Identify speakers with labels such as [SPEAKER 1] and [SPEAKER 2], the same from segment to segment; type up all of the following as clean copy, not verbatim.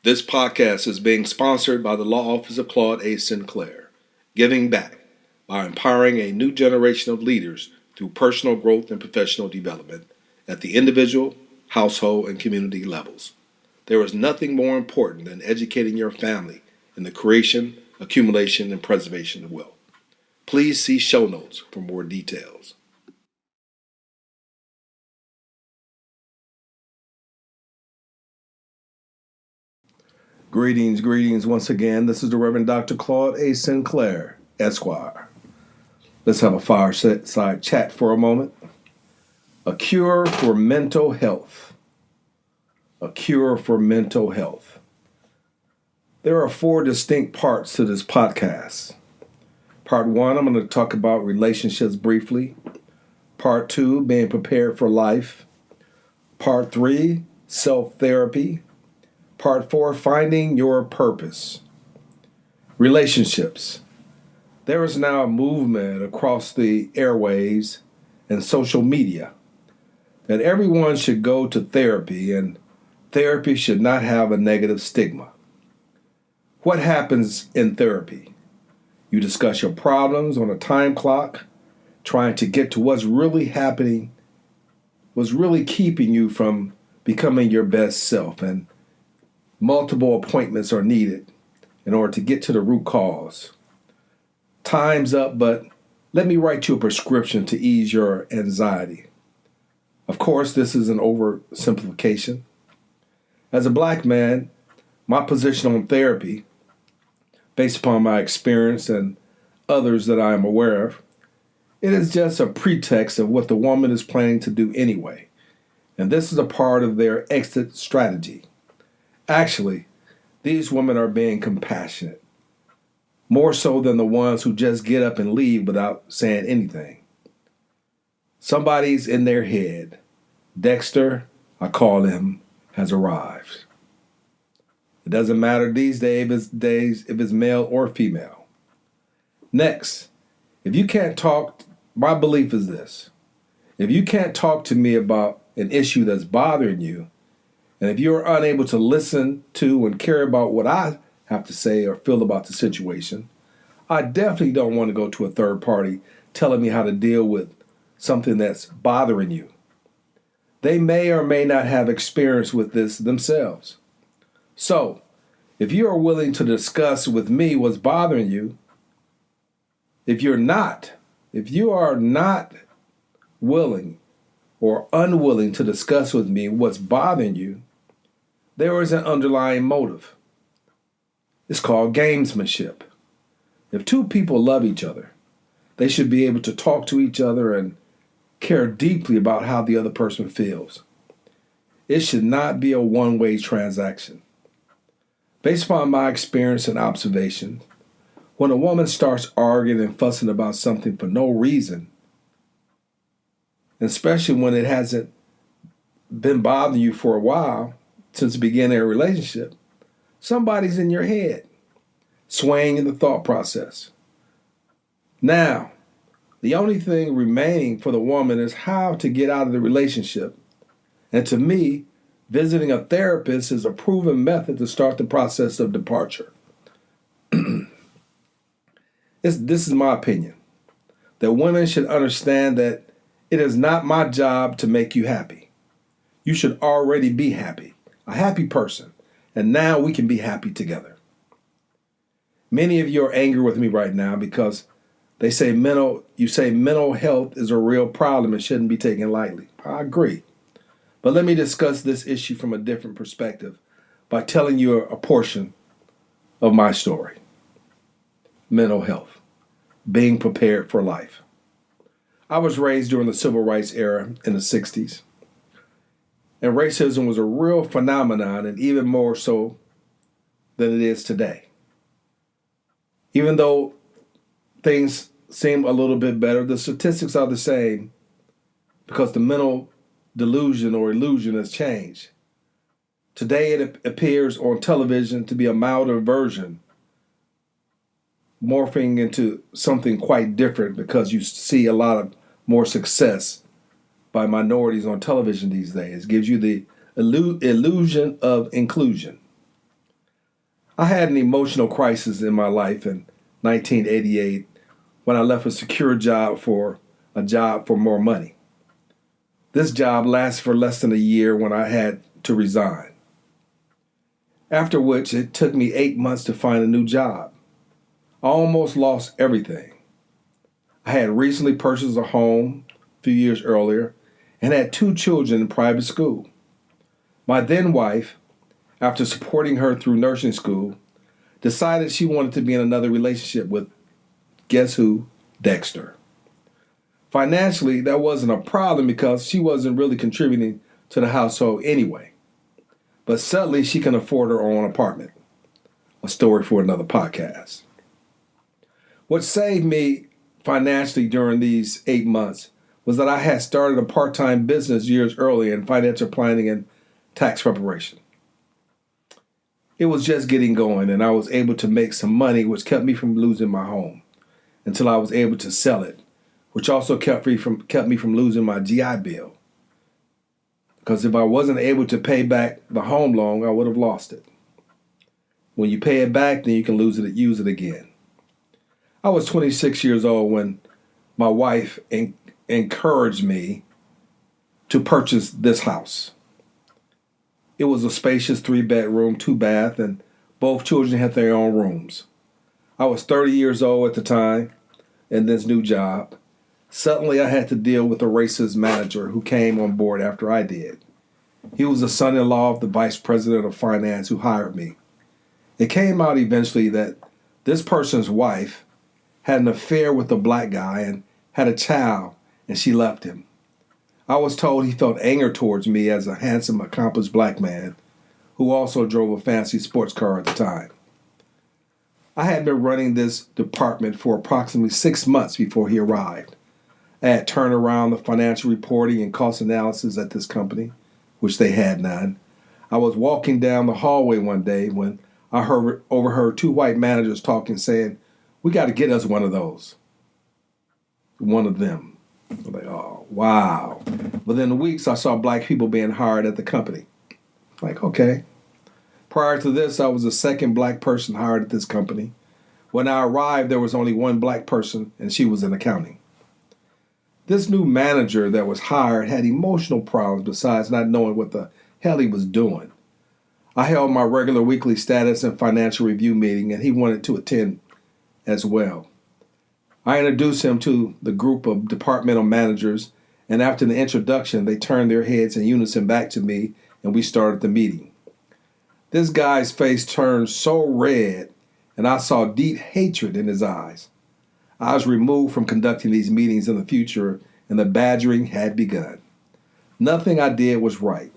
[SPEAKER 1] This podcast is being sponsored by the Law Office of Claud A. Sinclair, giving back by empowering a new generation of leaders through personal growth and professional development at the individual, household, and community levels. There is nothing more important than educating your family in the creation, accumulation, and preservation of wealth. Please see show notes for more details. Greetings once again. This is the Reverend Dr. Claud A. Sinclair, Esquire. Let's have a fireside chat for a moment. A cure for mental health. A cure for mental health. There are 4 distinct parts to this podcast. Part 1, I'm going to talk about relationships briefly. Part 2, being prepared for life. Part 3, self-therapy. Part 4, finding your purpose. Relationships. There is now a movement across the airwaves and social media that everyone should go to therapy, and therapy should not have a negative stigma. What happens in therapy? You discuss your problems on a time clock, trying to get to what's really happening, what's really keeping you from becoming your best self, and multiple appointments are needed in order to get to the root cause. Time's up, but let me write you a prescription to ease your anxiety. Of course, this is an oversimplification. As a black man, my position on therapy, based upon my experience and others that I am aware of, it is just a pretext of what the woman is planning to do anyway. And this is a part of their exit strategy. Actually, these women are being compassionate, more so than the ones who just get up and leave without saying anything. Somebody's in their head. Dexter, I call him, has arrived. It doesn't matter these days if it's male or female. Next, if you can't talk, my belief is this. If you can't talk to me about an issue that's bothering you, and if you're unable to listen to and care about what I have to say or feel about the situation, I definitely don't want to go to a third party telling me how to deal with something that's bothering you. They may or may not have experience with this themselves. So, if you are willing to discuss with me what's bothering you, if you are not willing or unwilling to discuss with me what's bothering you, there is an underlying motive. It's called gamesmanship. If 2 people love each other, they should be able to talk to each other and care deeply about how the other person feels. It should not be a one-way transaction. Based upon my experience and observation, when a woman starts arguing and fussing about something for no reason, especially when it hasn't been bothering you for a while, since the beginning of a relationship, somebody's in your head, swaying in the thought process. Now, the only thing remaining for the woman is how to get out of the relationship. And to me, visiting a therapist is a proven method to start the process of departure. This is my opinion, that women should understand that it is not my job to make you happy. You should already be happy, a happy person, and now we can be happy together. Many of you are angry with me right now because you say mental health is a real problem and shouldn't be taken lightly. I agree. But let me discuss this issue from a different perspective by telling you a portion of my story. Mental health, being prepared for life. I was raised during the civil rights era in the 60s. And racism was a real phenomenon, and even more so than it is today. Even though things seem a little bit better, the statistics are the same because the mental delusion or illusion has changed. Today it appears on television to be a milder version, morphing into something quite different because you see a lot of more success by minorities on television these days. It gives you the illusion of inclusion. I had an emotional crisis in my life in 1988 when I left a secure job for a job for more money. This job lasted for less than a year when I had to resign. After which it took me 8 months to find a new job. I almost lost everything. I had recently purchased a home a few years earlier and had 2 children in private school. My then wife, after supporting her through nursing school, decided she wanted to be in another relationship with, guess who? Dexter. Financially, that wasn't a problem because she wasn't really contributing to the household anyway. But suddenly she can afford her own apartment. A story for another podcast. What saved me financially during these 8 months was that I had started a part-time business years earlier in financial planning and tax preparation. It was just getting going, and I was able to make some money, which kept me from losing my home until I was able to sell it, which also kept me from losing my GI Bill. Because if I wasn't able to pay back the home loan, I would have lost it. When you pay it back, then you can use it again. I was 26 years old when my wife encouraged me to purchase this house. It was a spacious 3-bedroom, 2-bath, and both children had their own rooms. I was 30 years old at the time in this new job. Suddenly, I had to deal with a racist manager who came on board after I did. He was the son-in-law of the vice president of finance who hired me. It came out eventually that this person's wife had an affair with a black guy and had a child, and she left him. I was told he felt anger towards me as a handsome, accomplished black man who also drove a fancy sports car at the time. I had been running this department for approximately 6 months before he arrived. I had turned around the financial reporting and cost analysis at this company, which they had none. I was walking down the hallway one day when I overheard 2 white managers talking, saying, "We got to get us one of those." One of them. I'm like, oh, wow. Within weeks, I saw black people being hired at the company. Like, okay. Prior to this, I was the second black person hired at this company. When I arrived, there was only one black person, and she was in accounting. This new manager that was hired had emotional problems besides not knowing what the hell he was doing. I held my regular weekly status and financial review meeting, and he wanted to attend as well. I introduced him to the group of departmental managers, and after the introduction, they turned their heads in unison back to me, and we started the meeting. This guy's face turned so red, and I saw deep hatred in his eyes. I was removed from conducting these meetings in the future, and the badgering had begun. Nothing I did was right.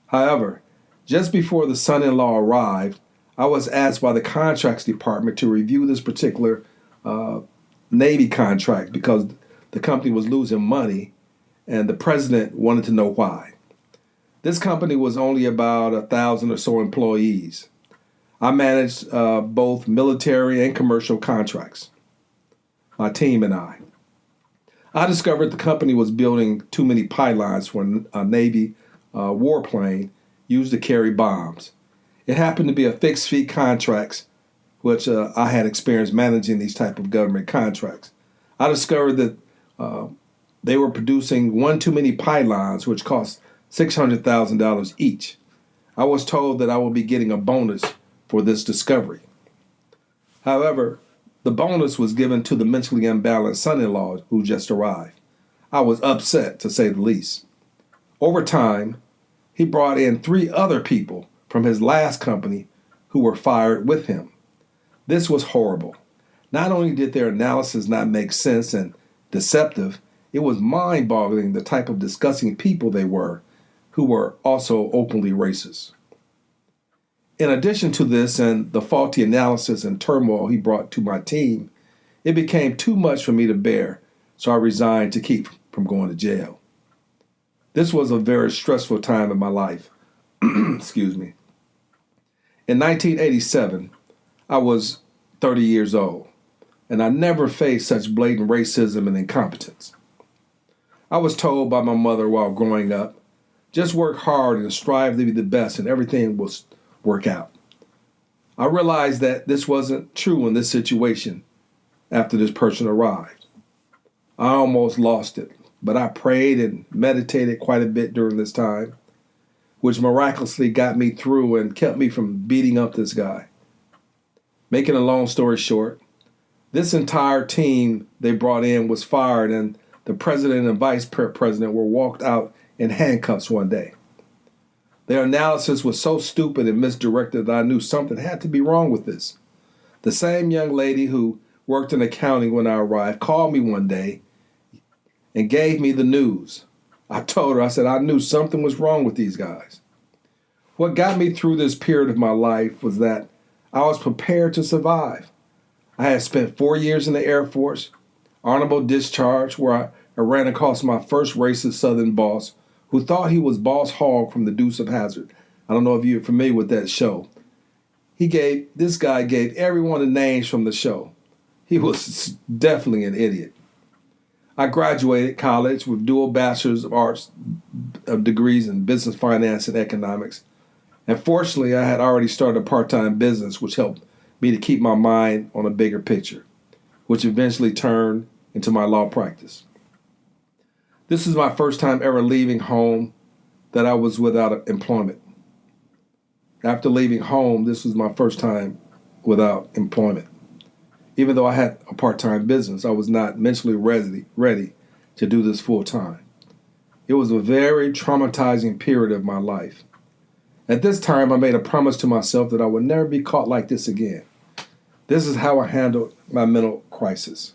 [SPEAKER 1] However, just before the son-in-law arrived, I was asked by the contracts department to review this particular Navy contract because the company was losing money, and the president wanted to know why. This company was only about 1,000 or so employees. I managed both military and commercial contracts. My team and I discovered the company was building too many pylons for a Navy warplane used to carry bombs. It happened to be a fixed fee contracts, which I had experience managing these type of government contracts. I discovered that they were producing one too many pylons, which cost $600,000 each. I was told that I would be getting a bonus for this discovery. However, the bonus was given to the mentally imbalanced son-in-law who just arrived. I was upset, to say the least. Over time, he brought in 3 other people from his last company who were fired with him. This was horrible. Not only did their analysis not make sense and deceptive, it was mind-boggling the type of disgusting people they were, who were also openly racist. In addition to this and the faulty analysis and turmoil he brought to my team, it became too much for me to bear, so I resigned to keep from going to jail. This was a very stressful time in my life. Excuse me. In 1987, I was 30 years old, and I never faced such blatant racism and incompetence. I was told by my mother while growing up, just work hard and strive to be the best and everything will work out. I realized that this wasn't true in this situation after this person arrived. I almost lost it, but I prayed and meditated quite a bit during this time, which miraculously got me through and kept me from beating up this guy. Making a long story short, this entire team they brought in was fired, and the president and vice president were walked out in handcuffs one day. Their analysis was so stupid and misdirected that I knew something had to be wrong with this. The same young lady who worked in accounting when I arrived called me one day and gave me the news. I told her, I said, I knew something was wrong with these guys. What got me through this period of my life was that I was prepared to survive. I had spent 4 years in the Air Force, honorable discharge, where I ran across my first racist Southern boss who thought he was Boss Hogg from the Dukes of Hazzard. I don't know if you're familiar with that show. This guy gave everyone the names from the show. He was definitely an idiot. I graduated college with dual bachelor's of arts degrees in business finance and economics. And fortunately, I had already started a part-time business, which helped me to keep my mind on a bigger picture, which eventually turned into my law practice. This is my first time ever leaving home that I was without employment. After leaving home, this was my first time without employment. Even though I had a part-time business, I was not mentally ready to do this full-time. It was a very traumatizing period of my life. At this time, I made a promise to myself that I would never be caught like this again. This is how I handled my mental crisis.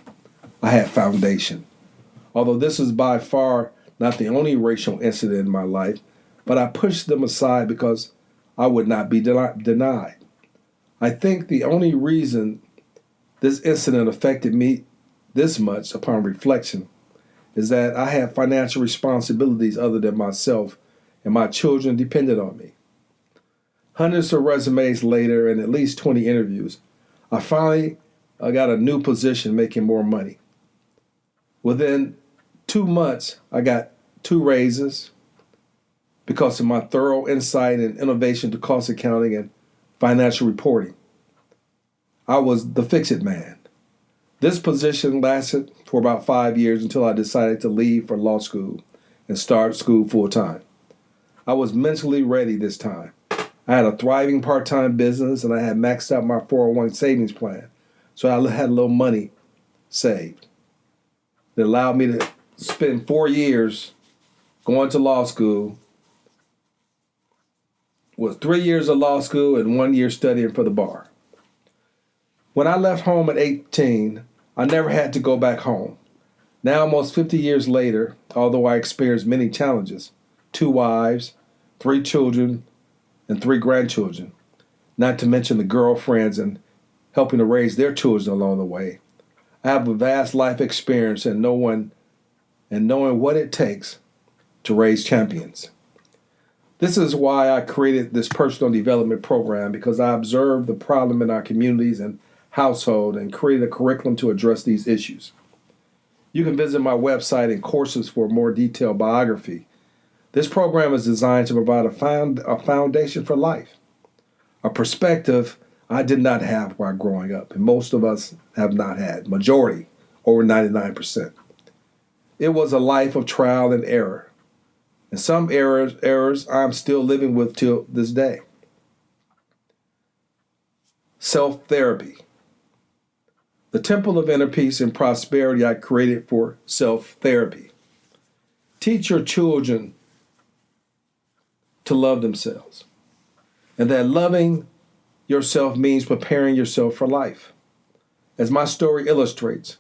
[SPEAKER 1] I had foundation. Although this is by far not the only racial incident in my life, but I pushed them aside because I would not be denied. I think the only reason this incident affected me this much upon reflection is that I had financial responsibilities other than myself, and my children depended on me. Hundreds of resumes later and at least 20 interviews, I finally got a new position making more money. Within 2 months, I got 2 raises because of my thorough insight and innovation to cost accounting and financial reporting. I was the fix-it man. This position lasted for about 5 years until I decided to leave for law school and start school full-time. I was mentally ready this time. I had a thriving part-time business and I had maxed out my 401 savings plan, so I had a little money saved. It allowed me to spend 4 years going to law school, with 3 years of law school and 1 year studying for the bar. When I left home at 18, I never had to go back home. Now, almost 50 years later, although I experienced many challenges, 2 wives, 3 children, and 3 grandchildren, not to mention the girlfriends and helping to raise their children along the way, I have a vast life experience and knowing what it takes to raise champions. This is why I created this personal development program, because I observed the problem in our communities and household and created a curriculum to address these issues. You can visit my website and courses for a more detailed biography. This program is designed to provide a foundation for life, a perspective I did not have while growing up, and most of us have not had, majority, over 99%. It was a life of trial and error, and some errors I'm still living with till this day. Self-therapy. The temple of inner peace and prosperity I created for self-therapy. Teach your children to love themselves, and that loving yourself means preparing yourself for life. As my story illustrates,